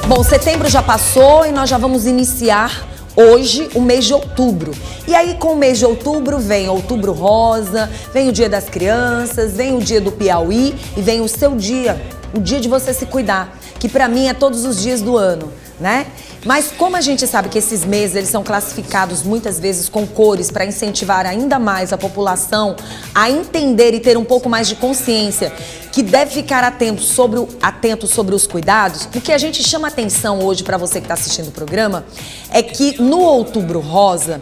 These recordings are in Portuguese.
Bom, setembro já passou e nós já vamos iniciar hoje o mês de outubro. E aí com o mês de outubro vem Outubro Rosa, vem o Dia das Crianças, vem o Dia do Piauí e vem o seu dia, o dia de você se cuidar, que pra mim é todos os dias do ano, né? Mas como a gente sabe que esses meses eles são classificados muitas vezes com cores para incentivar ainda mais a população a entender e ter um pouco mais de consciência que deve ficar atento sobre os cuidados, o que a gente chama atenção hoje para você que está assistindo o programa é que no Outubro Rosa,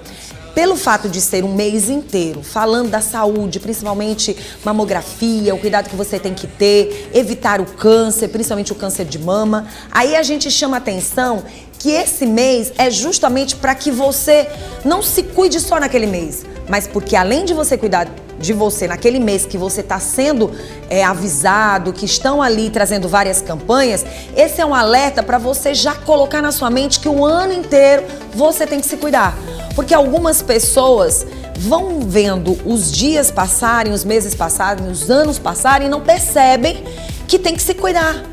pelo fato de ser um mês inteiro falando da saúde, principalmente mamografia, o cuidado que você tem que ter, evitar o câncer, principalmente o câncer de mama, aí a gente chama atenção que esse mês é justamente para que você não se cuide só naquele mês, mas porque além de você cuidar de você naquele mês que você está sendo avisado, que estão ali trazendo várias campanhas, esse é um alerta para você já colocar na sua mente que o ano inteiro você tem que se cuidar. Porque algumas pessoas vão vendo os dias passarem, os meses passarem, os anos passarem e não percebem que tem que se cuidar.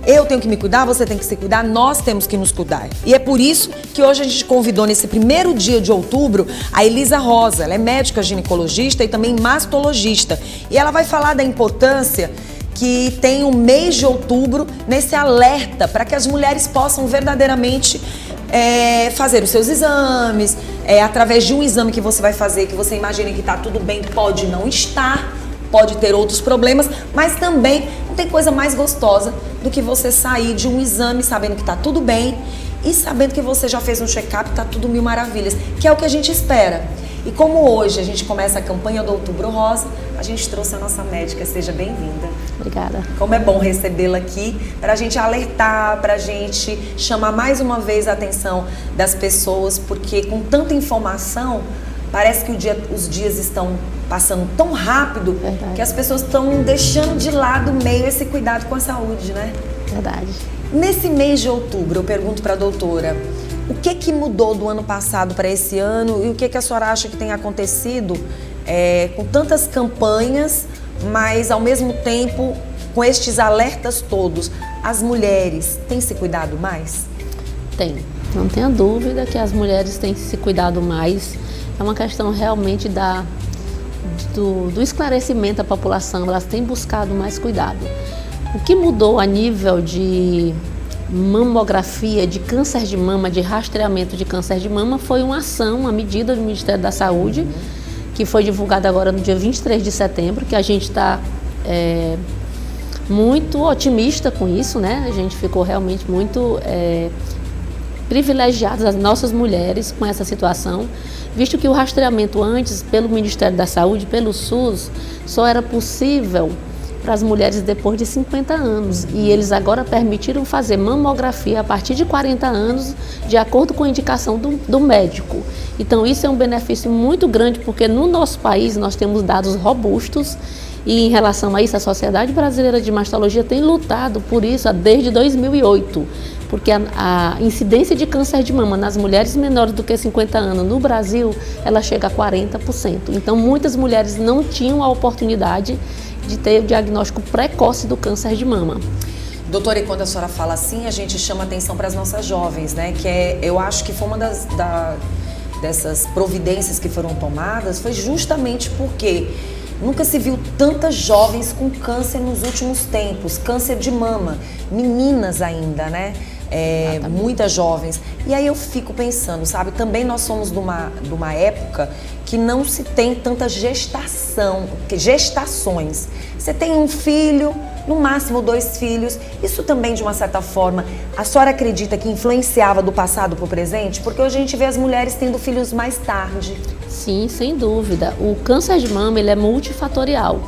Eu tenho que me cuidar, você tem que se cuidar, nós temos que nos cuidar. E é por isso que hoje a gente convidou nesse primeiro dia de outubro a Elisa Rosa. Ela é médica ginecologista e também mastologista. E ela vai falar da importância que tem o mês de outubro nesse alerta para que as mulheres possam verdadeiramente fazer os seus exames, através de um exame que você vai fazer, que você imagina que está tudo bem, pode não estar, pode ter outros problemas, mas também não tem coisa mais gostosa do que você sair de um exame sabendo que está tudo bem e sabendo que você já fez um check-up e está tudo mil maravilhas, que é o que a gente espera. E como hoje a gente começa a campanha do Outubro Rosa, a gente trouxe a nossa médica. Seja bem-vinda. Obrigada. Como é bom recebê-la aqui, para a gente alertar, para a gente chamar mais uma vez a atenção das pessoas, porque com tanta informação, parece que os dias estão passando tão rápido. Verdade. Que as pessoas estão deixando de lado meio esse cuidado com a saúde, né? Verdade. Nesse mês de outubro, eu pergunto para a doutora, o que mudou do ano passado para esse ano e o que a senhora acha que tem acontecido com tantas campanhas, mas ao mesmo tempo com estes alertas todos? As mulheres têm se cuidado mais? Tem. Não tenha dúvida que as mulheres têm se cuidado mais. É uma questão realmente do esclarecimento da população. Elas têm buscado mais cuidado. O que mudou a nível de mamografia, de câncer de mama, de rastreamento de câncer de mama, foi uma ação, uma medida do Ministério da Saúde, que foi divulgada agora no dia 23 de setembro, que a gente está muito otimista com isso, né? A gente ficou realmente muito privilegiadas, as nossas mulheres, com essa situação, visto que o rastreamento antes, pelo Ministério da Saúde, pelo SUS, só era possível para as mulheres depois de 50 anos. E eles agora permitiram fazer mamografia a partir de 40 anos, de acordo com a indicação do médico. Então isso é um benefício muito grande, porque no nosso país nós temos dados robustos e em relação a isso a Sociedade Brasileira de Mastologia tem lutado por isso desde 2008, porque a incidência de câncer de mama nas mulheres menores do que 50 anos no Brasil, ela chega a 40%. Então muitas mulheres não tinham a oportunidade de ter o diagnóstico precoce do câncer de mama. Doutora, e quando a senhora fala assim, a gente chama atenção para as nossas jovens, né? Que eu acho que foi uma dessas providências que foram tomadas, foi justamente porque nunca se viu tantas jovens com câncer nos últimos tempos, câncer de mama, meninas ainda, né? Muitas jovens. E aí eu fico pensando, sabe, também nós somos de uma época que não se tem tanta gestações. Você tem um filho, no máximo 2 filhos. Isso também, de uma certa forma, a senhora acredita que influenciava do passado para o presente? Porque hoje a gente vê as mulheres tendo filhos mais tarde. Sim, sem dúvida. O câncer de mama, ele é multifatorial.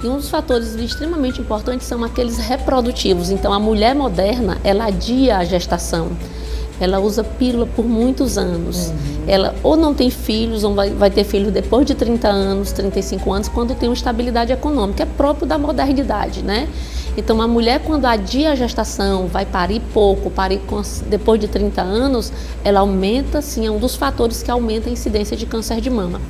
E um dos fatores extremamente importantes são aqueles reprodutivos. Então, a mulher moderna, ela adia a gestação. Ela usa pílula por muitos anos. Ela ou não tem filhos, ou vai ter filhos depois de 30 anos, 35 anos, quando tem uma estabilidade econômica. É próprio da modernidade, né? Então, a mulher, quando adia a gestação, vai parir pouco, depois de 30 anos, ela aumenta, sim, é um dos fatores que aumenta a incidência de câncer de mama.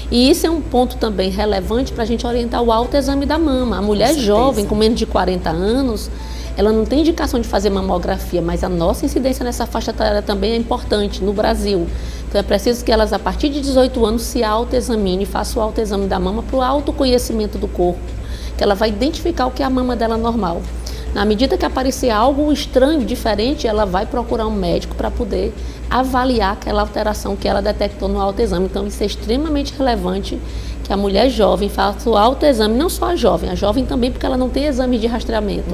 E isso é um ponto também relevante para a gente orientar o autoexame da mama. A mulher jovem, com menos de 40 anos, ela não tem indicação de fazer mamografia, mas a nossa incidência nessa faixa etária também é importante no Brasil. Então é preciso que elas, a partir de 18 anos, se autoexamine, façam o autoexame da mama para o autoconhecimento do corpo, que ela vai identificar o que é a mama dela normal. Na medida que aparecer algo estranho, diferente, ela vai procurar um médico para poder avaliar aquela alteração que ela detectou no autoexame. Então isso é extremamente relevante, que a mulher jovem faça o autoexame, não só a jovem também, porque ela não tem exame de rastreamento.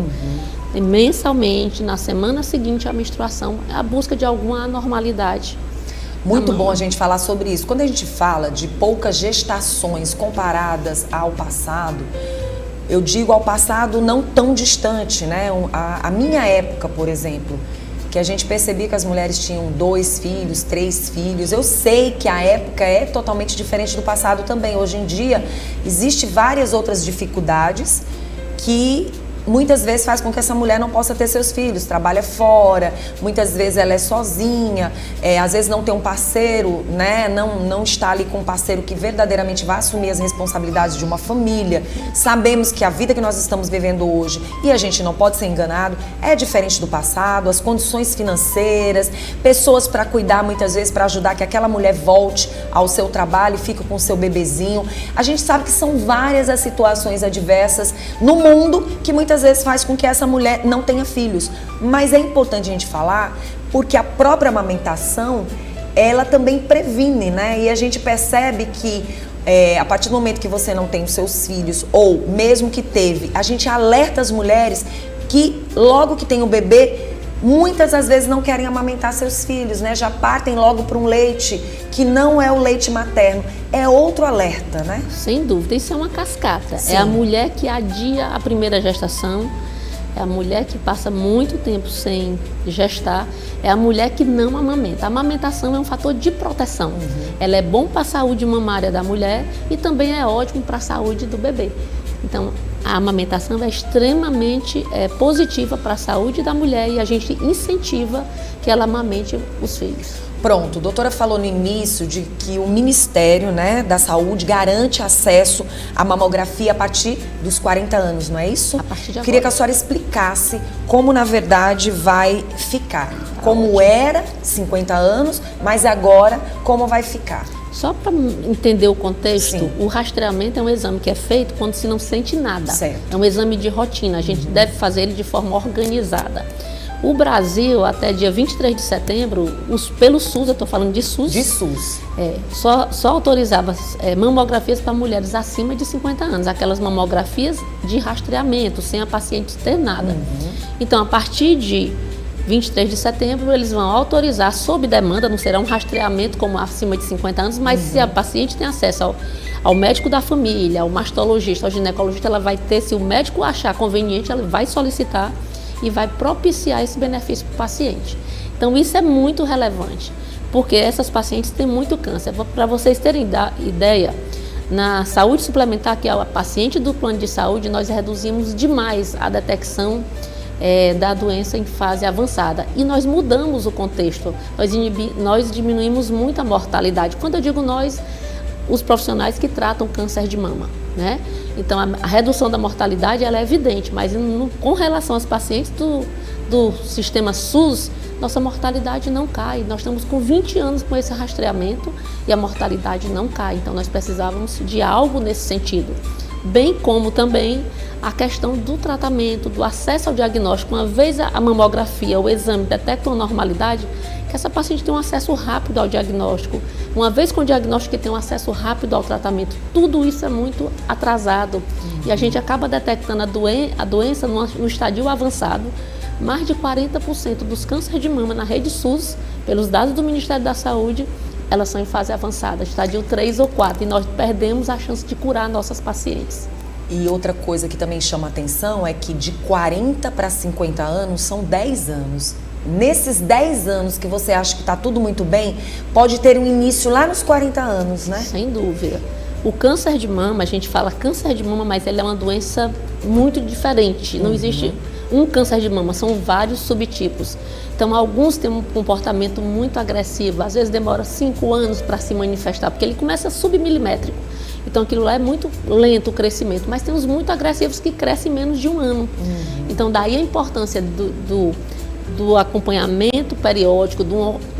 E mensalmente, na semana seguinte à menstruação, a busca de alguma anormalidade. Muito bom a gente falar sobre isso. Quando a gente fala de poucas gestações comparadas ao passado, eu digo ao passado não tão distante, né? A minha época, por exemplo, que a gente percebia que as mulheres tinham 2 filhos, 3 filhos. Eu sei que a época é totalmente diferente do passado também. Hoje em dia, existem várias outras dificuldades que muitas vezes faz com que essa mulher não possa ter seus filhos, trabalha fora, muitas vezes ela é sozinha, às vezes não tem um parceiro, né? Não está ali com um parceiro que verdadeiramente vai assumir as responsabilidades de uma família. Sabemos que a vida que nós estamos vivendo hoje, e a gente não pode ser enganado, é diferente do passado, as condições financeiras, pessoas para cuidar muitas vezes, para ajudar que aquela mulher volte ao seu trabalho e fique com o seu bebezinho. A gente sabe que são várias as situações adversas no mundo que muitas vezes faz com que essa mulher não tenha filhos. Mas é importante a gente falar porque a própria amamentação, ela também previne, né? E a gente percebe que a partir do momento que você não tem os seus filhos, ou mesmo que teve, a gente alerta as mulheres que logo que tem o bebê, muitas das vezes não querem amamentar seus filhos, né? Já partem logo para um leite que não é o leite materno. É outro alerta, né? Sem dúvida, isso é uma cascata. Sim. É a mulher que adia a primeira gestação, é a mulher que passa muito tempo sem gestar, é a mulher que não amamenta. A amamentação é um fator de proteção. Ela é bom para a saúde mamária da mulher e também é ótimo para a saúde do bebê. Então, a amamentação é extremamente positiva para a saúde da mulher e a gente incentiva que ela amamente os filhos. Pronto, a doutora falou no início de que o Ministério, né, da Saúde garante acesso à mamografia a partir dos 40 anos, não é isso? A partir de agora. Queria que a senhora explicasse como, na verdade, vai ficar. Como era 50 anos, mas agora como vai ficar. Só para entender o contexto, Sim. O rastreamento é um exame que é feito quando se não sente nada. Certo. É um exame de rotina, a gente deve fazer ele de forma organizada. O Brasil, até dia 23 de setembro, pelo SUS, eu estou falando de SUS. De SUS. Só autorizava mamografias para mulheres acima de 50 anos, aquelas mamografias de rastreamento, sem a paciente ter nada. Então, a partir de 23 de setembro, eles vão autorizar sob demanda, não será um rastreamento como acima de 50 anos, mas se a paciente tem acesso ao médico da família, ao mastologista, ao ginecologista, ela vai ter, se o médico achar conveniente, ela vai solicitar e vai propiciar esse benefício para o paciente. Então, isso é muito relevante, porque essas pacientes têm muito câncer. Para vocês terem ideia, na saúde suplementar, que é a paciente do plano de saúde, nós reduzimos demais a detecção da doença em fase avançada. E nós mudamos o contexto, nós diminuímos muito a mortalidade. Quando eu digo nós, os profissionais que tratam câncer de mama, né? Então, a redução da mortalidade ela é evidente, mas com relação aos pacientes do sistema SUS, nossa mortalidade não cai. Nós estamos com 20 anos com esse rastreamento e a mortalidade não cai. Então, nós precisávamos de algo nesse sentido. Bem como também a questão do tratamento, do acesso ao diagnóstico. Uma vez a mamografia, o exame detecta uma normalidade, que essa paciente tem um acesso rápido ao diagnóstico. Uma vez com o diagnóstico, que tem um acesso rápido ao tratamento. Tudo isso é muito atrasado. E a gente acaba detectando a doença no estadio avançado. Mais de 40% dos cânceres de mama na rede SUS, pelos dados do Ministério da Saúde, elas são em fase avançada, estadio 3 ou 4, e nós perdemos a chance de curar nossas pacientes. E outra coisa que também chama atenção é que de 40 para 50 anos são 10 anos. Nesses 10 anos que você acha que está tudo muito bem, pode ter um início lá nos 40 anos, né? Sem dúvida. O câncer de mama, a gente fala câncer de mama, mas ele é uma doença muito diferente. Não existe um câncer de mama, são vários subtipos. Então, alguns têm um comportamento muito agressivo, às vezes demora 5 anos para se manifestar, porque ele começa submilimétrico. Então aquilo lá é muito lento o crescimento, mas tem uns muito agressivos que crescem em menos de um ano. Então daí a importância do acompanhamento periódico, de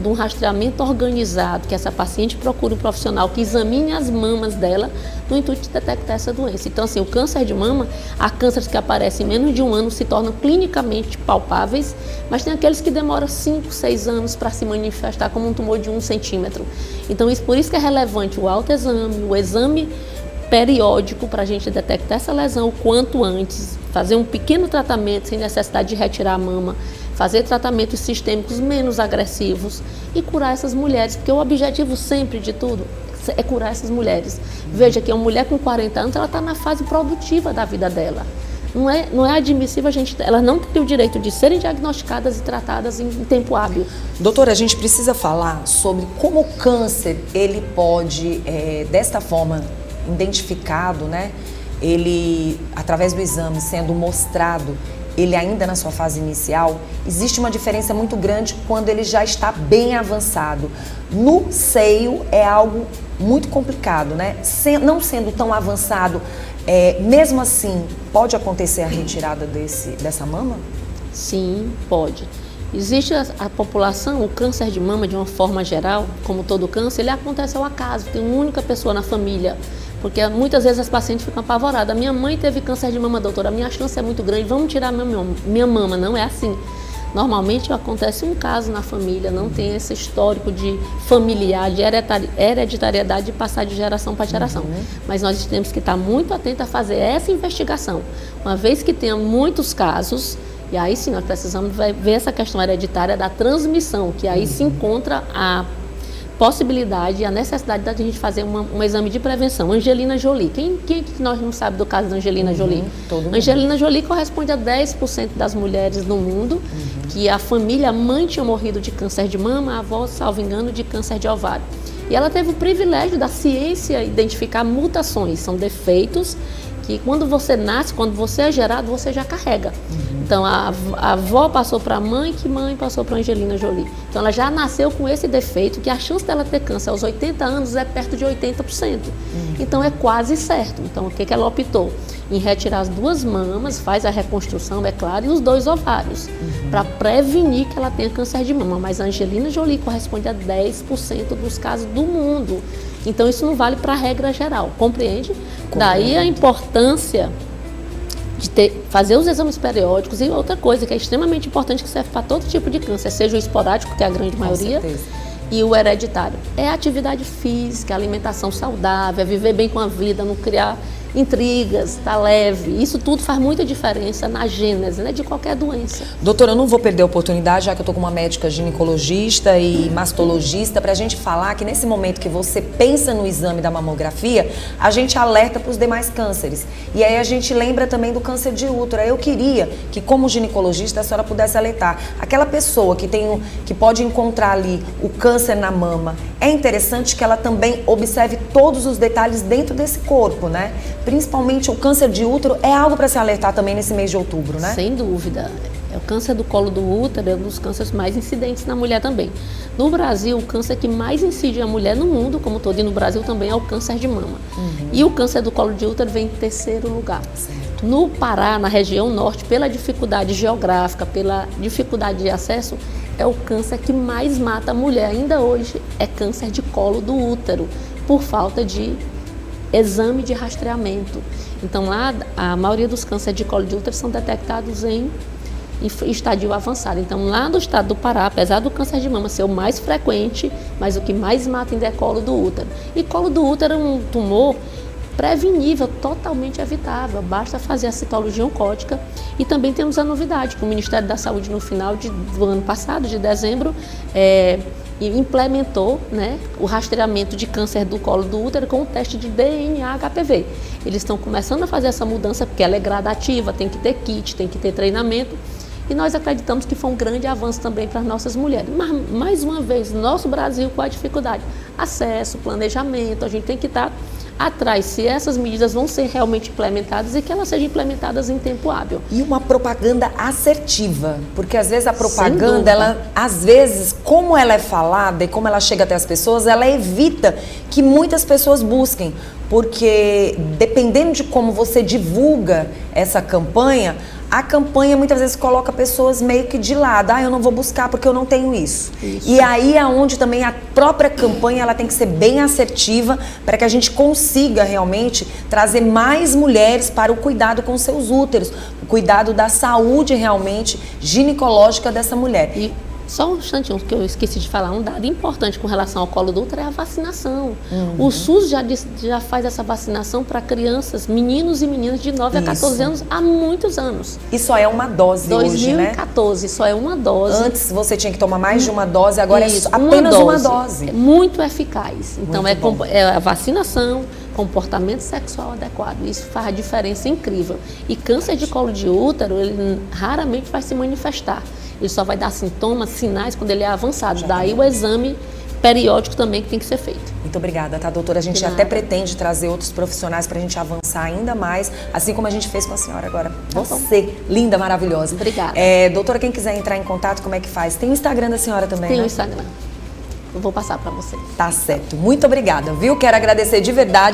um rastreamento organizado, que essa paciente procure um profissional que examine as mamas dela no intuito de detectar essa doença. Então, assim, o câncer de mama, há cânceres que aparecem em menos de um ano, se tornam clinicamente palpáveis, mas tem aqueles que demoram 5, 6 anos para se manifestar como um tumor de 1 centímetro. Então, por isso que é relevante o autoexame, o exame periódico para a gente detectar essa lesão o quanto antes, fazer um pequeno tratamento sem necessidade de retirar a mama, fazer tratamentos sistêmicos menos agressivos e curar essas mulheres, porque o objetivo sempre de tudo é curar essas mulheres. Veja que uma mulher com 40 anos, ela está na fase produtiva da vida dela. Não é admissível elas não terem o direito de serem diagnosticadas e tratadas em tempo hábil. Doutora, a gente precisa falar sobre como o câncer, ele pode, desta forma, identificado, né? Ele, através do exame, sendo mostrado, ele ainda na sua fase inicial, existe uma diferença muito grande quando ele já está bem avançado. No seio é algo muito complicado, né? Não sendo tão avançado, mesmo assim, pode acontecer a retirada dessa mama? Sim, pode. Existe a população, o câncer de mama, de uma forma geral, como todo câncer, ele acontece ao acaso, tem uma única pessoa na família. Porque muitas vezes as pacientes ficam apavoradas. Minha mãe teve câncer de mama, doutora, a minha chance é muito grande, vamos tirar minha mama. Não é assim. Normalmente acontece um caso na família, não tem esse histórico de familiar, de hereditariedade de passar de geração para geração. Mas nós temos que estar muito atentos a fazer essa investigação. Uma vez que tenha muitos casos, e aí sim nós precisamos ver essa questão hereditária da transmissão, que aí se encontra a possibilidade e a necessidade da gente fazer um exame de prevenção. Angelina Jolie. Quem que nós não sabe do caso da Angelina Jolie? Angelina Jolie corresponde a 10% das mulheres no mundo que a família, a mãe tinha morrido de câncer de mama, a avó, salvo engano, de câncer de ovário. E ela teve o privilégio da ciência identificar mutações, são defeitos que quando você nasce, quando você é gerado, você já carrega. Então, a avó passou para a mãe, que mãe passou para a Angelina Jolie. Então, ela já nasceu com esse defeito, que a chance dela ter câncer aos 80 anos é perto de 80%. Então, é quase certo. Então, o que ela optou? Em retirar as 2 mamas, faz a reconstrução, é claro, e os 2 ovários, para prevenir que ela tenha câncer de mama. Mas a Angelina Jolie corresponde a 10% dos casos do mundo. Então, isso não vale para a regra geral, compreende? Daí a importância de fazer os exames periódicos e outra coisa que é extremamente importante, que serve para todo tipo de câncer, seja o esporádico, que é a grande maioria, e o hereditário. É a atividade física, a alimentação saudável, é viver bem com a vida, não criar intrigas, tá leve. Isso tudo faz muita diferença na gênese, né, de qualquer doença. Doutora, eu não vou perder a oportunidade, já que eu tô com uma médica ginecologista e mastologista, pra gente falar que nesse momento que você pensa no exame da mamografia, a gente alerta para os demais cânceres. E aí a gente lembra também do câncer de útero. Eu queria que, como ginecologista, a senhora pudesse alertar. Aquela pessoa que pode encontrar ali o câncer na mama, é interessante que ela também observe todos os detalhes dentro desse corpo, né? Principalmente o câncer de útero é algo para se alertar também nesse mês de outubro, né? Sem dúvida. O câncer do colo do útero é um dos cânceres mais incidentes na mulher também. No Brasil, o câncer que mais incide a mulher no mundo como todo, e no Brasil também, é o câncer de mama. E o câncer do colo de útero vem em 3º lugar. Certo. No Pará, na região norte, pela dificuldade geográfica, pela dificuldade de acesso, é o câncer que mais mata a mulher. Ainda hoje é câncer de colo do útero, por falta de exame de rastreamento. Então lá a maioria dos cânceres de colo de útero são detectados em estadio avançado. Então lá no estado do Pará, apesar do câncer de mama ser o mais frequente, mas o que mais mata ainda é colo do útero. E colo do útero é um tumor prevenível, totalmente evitável, basta fazer a citologia oncótica. E também temos a novidade que o Ministério da Saúde no final do ano passado, de dezembro, implementou, né, o rastreamento de câncer do colo do útero com o teste de DNA HPV. Eles estão começando a fazer essa mudança porque ela é gradativa, tem que ter kit, tem que ter treinamento, e nós acreditamos que foi um grande avanço também para as nossas mulheres. Mas, mais uma vez, nosso Brasil com a dificuldade, acesso, planejamento, a gente tem que estar atrás se essas medidas vão ser realmente implementadas e que elas sejam implementadas em tempo hábil. E uma propaganda assertiva, porque às vezes a propaganda, ela, às vezes, como ela é falada e como ela chega até as pessoas, ela evita que muitas pessoas busquem. porque dependendo de como você divulga essa campanha, a campanha muitas vezes coloca pessoas meio que de lado. Eu não vou buscar porque eu não tenho isso. E aí é onde também a própria campanha ela tem que ser bem assertiva para que a gente consiga realmente trazer mais mulheres para o cuidado com seus úteros, o cuidado da saúde realmente ginecológica dessa mulher. E só um instantinho, que eu esqueci de falar, um dado importante com relação ao colo do útero é a vacinação. O SUS já faz essa vacinação para crianças, meninos e meninas de 9 a 14 anos há muitos anos. E só é uma dose 2014, hoje, né? só é uma dose. Antes você tinha que tomar mais de uma dose, agora Isso, é apenas uma dose. É muito eficaz. Então Muito é a vacinação, comportamento sexual adequado. Isso faz a diferença incrível. E câncer de colo de útero, ele raramente vai se manifestar. Ele só vai dar sintomas, sinais quando ele é avançado. Daí o exame periódico também que tem que ser feito. Muito obrigada, tá, doutora? A gente até pretende trazer outros profissionais para a gente avançar ainda mais, assim como a gente fez com a senhora agora. Você, linda, maravilhosa. Obrigada. Doutora, quem quiser entrar em contato, como é que faz? Tem o Instagram da senhora também, Tem né? o Instagram. Eu vou passar para você. Tá certo. Muito obrigada, viu? Quero agradecer de verdade.